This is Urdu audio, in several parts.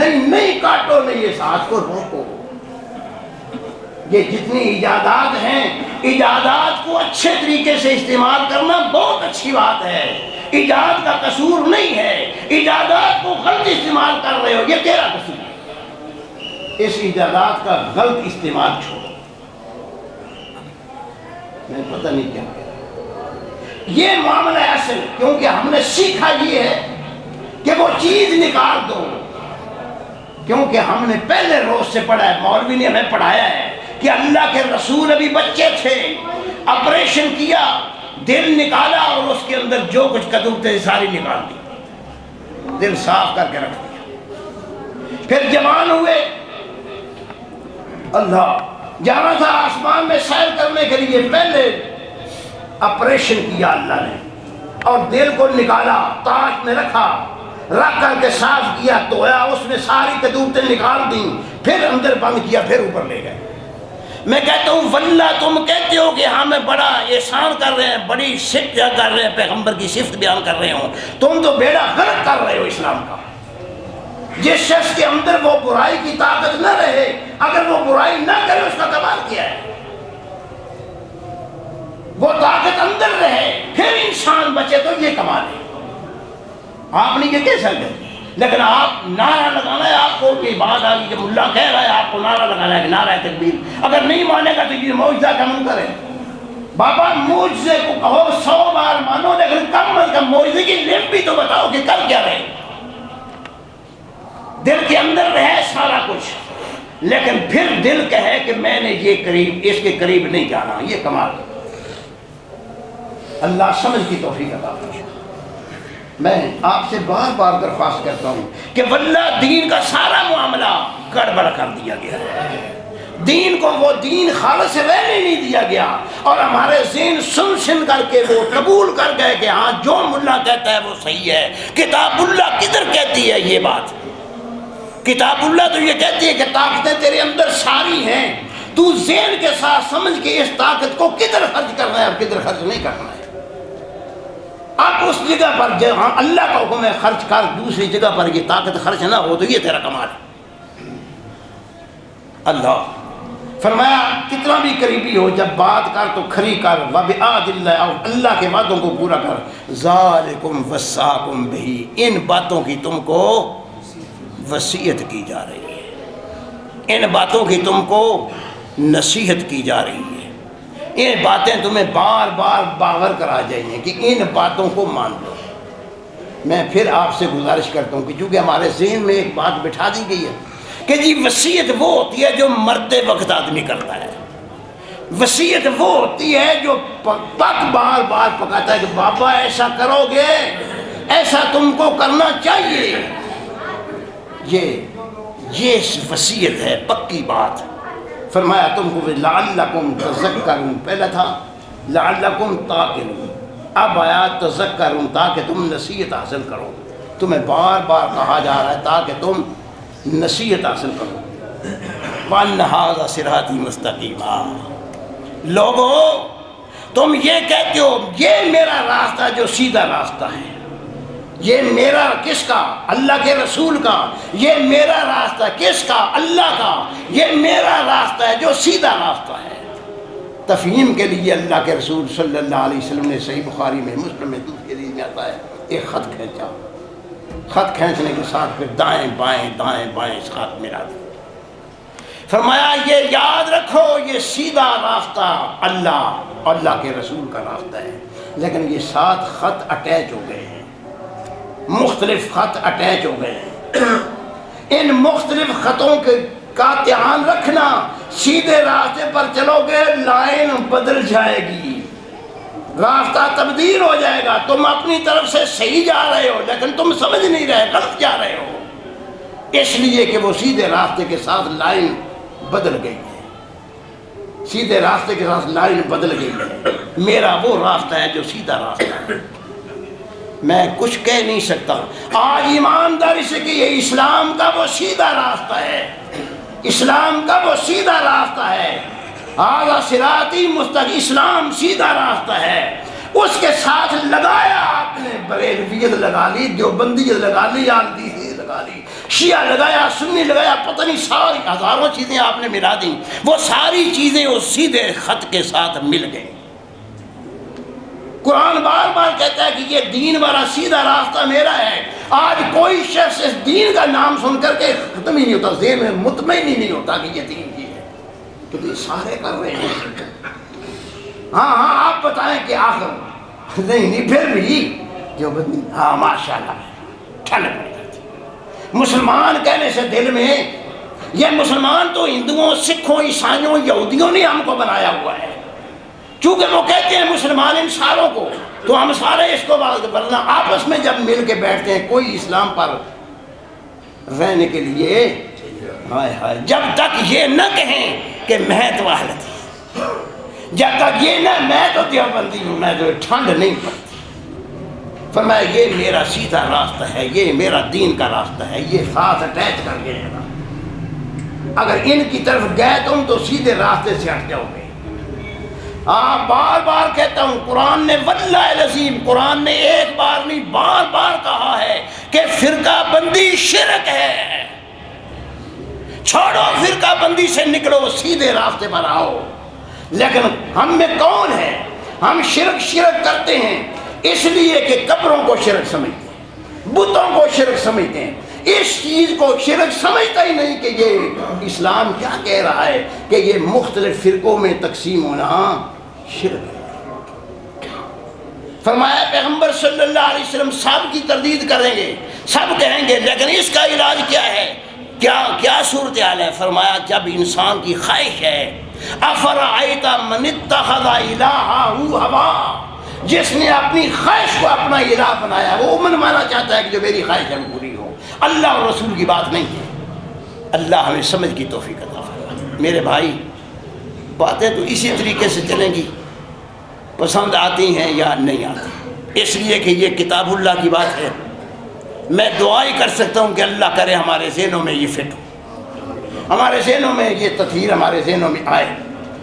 نہیں کاٹو، نہیں یہ سانس کو روکو۔ یہ جتنی ایجادات ہیں، ایجادات کو اچھے طریقے سے استعمال کرنا بہت اچھی بات ہے، ایجاد کا قصور نہیں ہے۔ ایجادات کو غلط استعمال کر رہے ہو، یہ تیرا قصور ہے۔ اس ایجادات کا غلط استعمال چھوڑو۔ میں پتہ نہیں کیا کہہ رہا، یہ معاملہ اصل، کیونکہ ہم نے سیکھا یہ ہے کہ وہ چیز نکال دو، کیونکہ ہم نے پہلے روز سے پڑھا ہے، مولوی نے ہمیں پڑھایا ہے کہ اللہ کے رسول ابھی بچے تھے، آپریشن کیا، دل نکالا اور اس کے اندر جو کچھ قدور تھے ساری نکال دی، دل صاف کر کے رکھ دیا۔ پھر جوان ہوئے، اللہ جانا تھا آسمان میں سیر کرنے کے لیے، پہلے آپریشن کیا اللہ نے اور دل کو نکالا، تاش میں رکھ کر کے صاف کیا، دھویا، اس میں ساری قدورتیں نکال دیں، پھر اندر بند کیا، پھر اوپر لے گئے۔ میں کہتا ہوں واللہ تم کہتے ہو کہ ہاں میں بڑا احسان کر رہے ہیں، بڑی صفت کر رہے ہیں، پیغمبر کی صفت بیان کر رہے ہوں، تم تو بیڑا غرق کر رہے ہو اسلام کا۔ جس شخص کے اندر وہ برائی کی طاقت نہ رہے، اگر وہ برائی نہ کرے، اس کا کمال کیا ہے؟ وہ طاقت اندر رہے پھر انسان بچے تو یہ کمال ہے۔ آپ نے یہ کیسا کر، لیکن آپ نعرہ لگانا ہے، آپ کو یہ بات آ گئی کہ ملا کہہ رہا ہے آپ کو نعرہ لگانا ہے کہ نعرہ تکبیر، اگر نہیں مانے گا تو یہ معجزہ کا منکر ہے۔ بابا معجزے کو کہو 100 بار مانو، لیکن کم از کم معجزے کی لمٹ بھی تو بتاؤ کہ کر کیا رہے۔ دل کے اندر رہے سارا کچھ، لیکن پھر دل کہے کہ میں نے یہ قریب، اس کے قریب نہیں جانا، یہ کمال ہے۔ اللہ سمجھ کی توفیق عطا فرمائے۔ میں آپ سے بار بار درخواست کرتا ہوں کہ واللہ دین کا سارا معاملہ گڑبڑ کر دیا گیا ہے، دین کو وہ دین خالص سے رہنے نہیں دیا گیا، اور ہمارے ذہن سن کر کے وہ قبول کر گئے کہ ہاں جو ملا کہتا ہے وہ صحیح ہے۔ کتاب اللہ کدھر کہتی ہے یہ بات؟ کتاب اللہ تو یہ کہتی ہے کہ طاقتیں تیرے اندر ساری ہیں، تو ذہن کے ساتھ سمجھ کے اس طاقت کو کدھر خرچ کرنا ہے اور کدھر خرچ نہیں کرنا ہے۔ اب اس جگہ پر جہاں اللہ کا حکم ہے خرچ کر، دوسری جگہ پر یہ طاقت خرچ نہ ہو تو یہ تیرا کمال ہے۔ اللہ فرمایا کتنا بھی قریبی ہو، جب بات کر تو کھری کر، وَبِعَهْدِ اللَّهِ، اور اللہ کے وعدوں کو پورا کر۔ ذَلِكُمْ وَصَّاكُمْ بِهِ، ان باتوں کی تم کو وصیت کی جا رہی ہے، ان باتوں کی تم کو نصیحت کی جا رہی ہے، یہ باتیں تمہیں بار بار باور کرا جائیں کہ ان باتوں کو مان لو۔ میں پھر آپ سے گزارش کرتا ہوں کہ چونکہ ہمارے ذہن میں ایک بات بٹھا دی گئی ہے کہ جی وصیت وہ ہوتی ہے جو مرتے وقت آدمی کرتا ہے، وصیت وہ ہوتی ہے جو بار بار پکاتا ہے کہ بابا ایسا کرو گے، ایسا تم کو کرنا چاہیے۔ یہ وصیت ہے، پکی بات۔ فرمایا تم کو لعلکم تذکرون، پہلا تھا لعلکم تاکلون، اب آیا تذکرون، تاکہ تم نصیحت حاصل کرو۔ تمہیں بار بار کہا جا رہا ہے تاکہ تم نصیحت حاصل کرو۔ وَأَنَّ هَذَا صِرَاطِي مُسْتَقِيمًا، لوگو تم یہ کہتے ہو یہ میرا راستہ جو سیدھا راستہ ہے، یہ میرا کس کا؟ اللہ کے رسول کا۔ یہ میرا راستہ کس کا؟ اللہ کا۔ یہ میرا راستہ ہے جو سیدھا راستہ ہے۔ تفہیم کے لیے اللہ کے رسول صلی اللہ علیہ وسلم نے صحیح بخاری میں، مسلم میں، دوسری حدیث میں آتا ہے ایک خط کھینچا، خط کھینچنے کے ساتھ پھر دائیں بائیں اس خط ملا دیا۔ فرمایا یہ یاد رکھو یہ سیدھا راستہ اللہ کے رسول کا راستہ ہے، لیکن یہ 7 خط اٹیچ ہو گئے ہیں، مختلف خط اٹیچ ہو گئے ہیں۔ ان مختلف خطوں کا دھیان رکھنا، سیدھے راستے پر چلو گے لائن بدل جائے گی، راستہ تبدیل ہو جائے گا، تم اپنی طرف سے صحیح جا رہے ہو لیکن تم سمجھ نہیں رہے، غلط جا رہے ہو، اس لیے کہ وہ سیدھے راستے کے ساتھ لائن بدل گئی ہے، سیدھے راستے کے ساتھ لائن بدل گئی ہے۔ میرا وہ راستہ ہے جو سیدھا راستہ ہے، میں کچھ کہہ نہیں سکتا۔ آج ایمانداری سے کہ یہ اسلام کا وہ سیدھا راستہ ہے، اسلام کا وہ سیدھا راستہ ہے، ھذا صراطی مستقیم، اسلام سیدھا راستہ ہے، اس کے ساتھ لگایا آپ نے بریلویت لگا لی، دیوبندیت لگا لی، احمدیت لگا لی، شیعہ لگایا، سنی لگایا، پتہ نہیں ساری ہزاروں چیزیں آپ نے ملا دیں، وہ ساری چیزیں اس سیدھے خط کے ساتھ مل گئیں۔ قرآن بار بار کہتا ہے کہ یہ دین والا سیدھا راستہ میرا ہے۔ آج کوئی شخص اس دین کا نام سن کر کے ختم ہی نہیں ہوتا، ذہن میں مطمئن ہی نہیں ہوتا کہ یہ دین ہی ہے، تو یہ سارے کر رہے ہیں۔ ہاں آپ بتائیں کہ آخر نہیں پھر بھی جو بدنی، ہاں ماشاءاللہ ٹھنڈ پڑ جاتی۔ مسلمان کہنے سے دل میں، یہ مسلمان تو ہندوؤں، سکھوں، عیسائیوں، یہودیوں نے ہم کو بنایا ہوا ہے، چونکہ وہ کہتے ہیں مسلمان ان ساروں کو، تو ہم سارے اس کو ورنہ آپس میں جب مل کے بیٹھتے ہیں کوئی اسلام پر رہنے کے لیے، جب تک یہ نہ کہیں کہ میں تو اہلتی، جب تک یہ نہ میں تو دیوبندی ہوں، میں تو ٹھنڈ نہیں پڑتی۔ فرمایا یہ میرا سیدھا راستہ ہے، یہ میرا دین کا راستہ ہے، یہ ساتھ اٹیچ کر کے رہنا۔ اگر ان کی طرف گئے تم تو سیدھے راستے سے ہٹ جاؤ گے۔ بار بار کہتا ہوں، قرآن نے واللہ العظیم، قرآن نے ایک بار نہیں بار بار کہا ہے کہ فرقہ بندی شرک ہے، چھوڑو فرقہ بندی سے، نکلو سیدھے راستے پر آؤ۔ لیکن ہم میں کون ہے؟ ہم شرک کرتے ہیں اس لیے کہ قبروں کو شرک سمجھتے ہیں، بتوں کو شرک سمجھتے ہیں، اس چیز کو شرک سمجھتا ہی نہیں کہ یہ اسلام کیا کہہ رہا ہے کہ یہ مختلف فرقوں میں تقسیم ہونا شرک ہے۔ فرمایا پیغمبر صلی اللہ علیہ وسلم سب کی تردید کریں گے، سب کہیں گے لیکن اس کا علاج کیا ہے، کیا صورتحال ہے؟ فرمایا جب انسان کی خواہش ہے، افرأیت من اتخذ الہہ ہوا، جس نے اپنی خواہش کو اپنا الہ بنایا، وہ منوانا چاہتا ہے کہ جو میری خواہش ہے وہ پوری ہو، اللہ اور رسول کی بات نہیں ہے۔ اللہ ہمیں سمجھ کی توفیق عطا فرمائے۔ میرے بھائی، باتیں تو اسی طریقے سے چلیں گی، پسند آتی ہیں یا نہیں آتی، اس لیے کہ یہ کتاب اللہ کی بات ہے۔ میں دعا ہی کر سکتا ہوں کہ اللہ کرے ہمارے ذہنوں میں یہ فٹ ہو، ہمارے ذہنوں میں یہ تطہیر ہمارے ذہنوں میں آئے،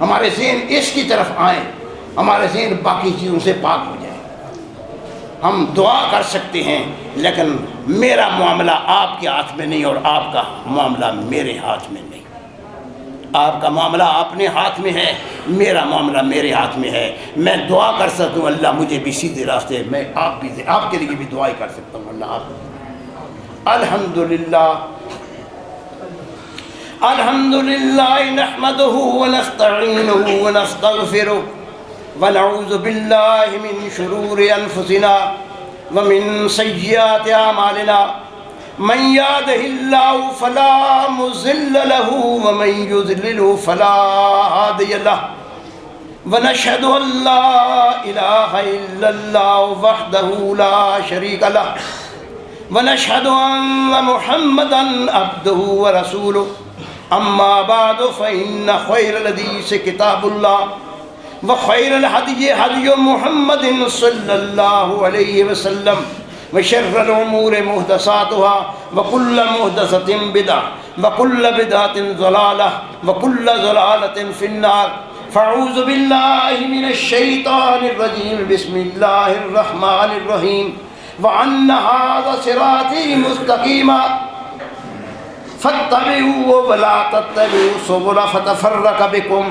ہمارے ذہن اس کی طرف آئیں، ہمارے ذہن باقی چیزوں سے پاک ہو جائے۔ ہم دعا کر سکتے ہیں لیکن میرا معاملہ آپ کے ہاتھ میں نہیں اور آپ کا معاملہ میرے ہاتھ میں نہیں۔ آپ کا معاملہ اپنے ہاتھ میں ہے، میرا معاملہ میرے ہاتھ میں ہے۔ میں دعا کر سکتا ہوں اللہ مجھے بھی سیدھے راستے، میں آپ کے لیے بھی دعائیں کر سکتا ہوں اللہ آپ۔ الحمدللہ نحمده ونستعینه ونستغفره ونعوذ باللہ من شرور انفسنا ومن سیئات اعمالنا، من يهده الله فلا مضل له ومن يضلل فلا هادي له، ونشهد ان لا اله الا الله وحده لا شريك له، ونشهد ان محمدا عبده ورسوله، اما بعد فان خير الحديث كتاب الله، وخير الهدي هدي محمد صلى الله عليه وسلم، وشر الأمور محدثاتها، وكل محدثة بدعة، وكل بدعة ضلالة، وكل ضلالة في النار۔ فاعوذ بالله من الشيطان الرجيم، بسم الله الرحمن الرحيم، وأن هذا صراطي مستقيما فاتبعوه ولا تتبعوا السبل فتفرق بكم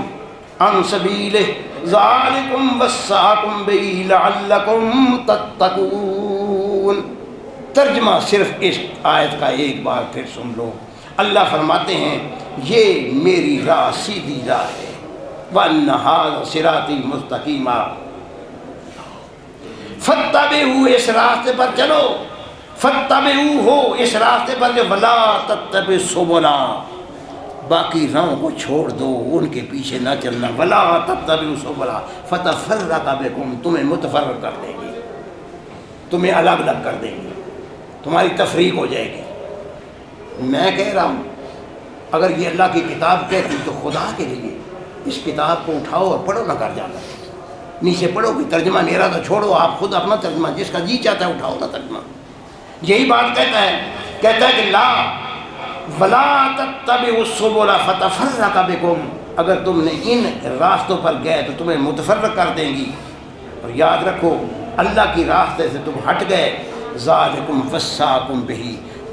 عن سبيله، ذلكم وصاكم به لعلكم تتقون۔ ترجمہ صرف اس آیت کا ایک بار پھر سن لو۔ اللہ فرماتے ہیں یہ میری راہ سیدھی راہ ہے، وَأَنَّ هَذَا صِرَاطِي مُسْتَقِيمًا، فَاتَّبِعُوهُ، اس راستے پر چلو، فَاتَّبِعُوهُ، اس راستے پر جو، وَلَا تَتَّبِعُوا السُّبُلَ، باقی راہوں کو چھوڑ دو، ان کے پیچھے نہ چلنا، وَلَا تَتَّبِعُوا السُّبُلَ فَتَفَرَّقَ بِكُمْ، تمہیں متفرق کر دیں گے، تمہیں الگ الگ کر دیں گے، تمہاری تفریق ہو جائے گی۔ میں کہہ رہا ہوں اگر یہ اللہ کی کتاب کہتی تو خدا کے لیے اس کتاب کو اٹھاؤ اور پڑھو نہ کر جانا، نیچے پڑھو کہ ترجمہ میرا تو چھوڑو، آپ خود اپنا ترجمہ جس کا جی چاہتا ہے اٹھاؤ نا ترجمہ۔ یہی بات کہتا ہے کہ لا ولا تتبعوا السبل فتفرق بكم، اگر تم نے ان راستوں پر گئے تو تمہیں متفرق کر دیں گی، اور یاد رکھو اللہ کی راستے سے تم ہٹ گئے، ذالکم وصاکم بہ،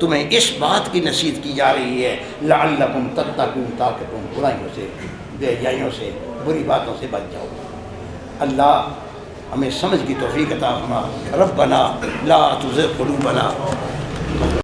تمہیں اس بات کی نصیحت کی جا رہی ہے لعلکم تتقون، تاکہ تم برائیوں سے، بے حیائیوں سے، بری باتوں سے بچ جاؤ۔ اللہ ہمیں سمجھ کی توفیق عطا فرما۔ ربنا لا تزغ قلوبنا